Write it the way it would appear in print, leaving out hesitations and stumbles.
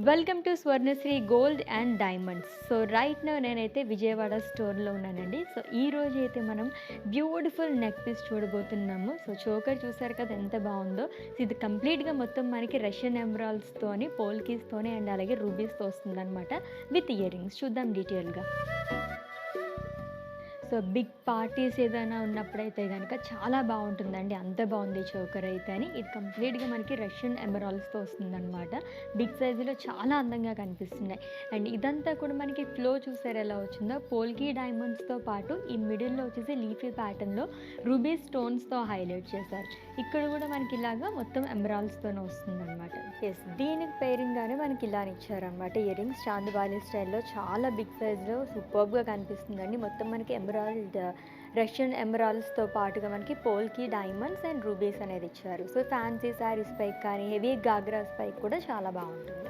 Welcome to Swarnasri gold and diamonds. So right now నేనైతే విజయవాడ స్టోర్‌లో ఉన్నానండి. సో ఈరోజు అయితే మనం బ్యూటిఫుల్ నెక్ పీస్ చూడబోతున్నాము. సో చోకర్ చూసారు కదా ఎంత బావుందో. సో ఇది కంప్లీట్‌గా మొత్తం మనకి రష్యన్ ఎమరాల్డ్స్‌తోని, పోల్కీస్‌తోని అండ్ అలాగే రూబీస్‌తో వస్తుందనమాట. With ear rings. చూద్దాం డీటెయిల్‌గా. సో బిగ్ పార్టీస్ ఏదైనా ఉన్నప్పుడైతే గనక చాలా బావుంటుందండి. అంత బావుంది చోకర్ అయితే అని. ఇది కంప్లీట్‌గా మనకి రష్యన్ ఎమరాల్డ్స్‌తో వస్తుందనమాట. బిగ్ సైజులో చాలా అందంగా కనిపిస్తున్నాయి. అండ్ ఇదంతా కూడా మనకి ఫ్లో చూసారు ఎలా వచ్చిందో. పోల్కీ డైమండ్స్‌తో పాటు ఈ మిడిల్‌లో వచ్చేసి లీఫీ ప్యాటర్న్‌లో రూబీ స్టోన్స్‌తో హైలైట్ చేశారు. ఇక్కడ కూడా మనకి ఇలాగా మొత్తం ఎమరాల్డ్స్‌తోనే వస్తుందనమాట. యెస్. దీనికి పేరింగ్‌గానే మనకి ఇలానే ఇచ్చారనమాట ఇయర్ రింగ్స్. చాందిబాలి స్టైల్‌లో చాలా బిగ్ సైజ్‌లో సూపర్బ్‌గా కనిపిస్తుందండి. మొత్తం మనకి రష్యన్ ఎమరాల్డ్స్‌తో పాటుగా మనకి పోల్కీ డైమండ్స్ అండ్ రూబీస్ అనేది ఇచ్చారు. సో ఫ్యాన్సీ శారీస్ పైకి కానీ, హెవీ గాగ్రాస్ పైకి కూడా చాలా బావుంటుంది.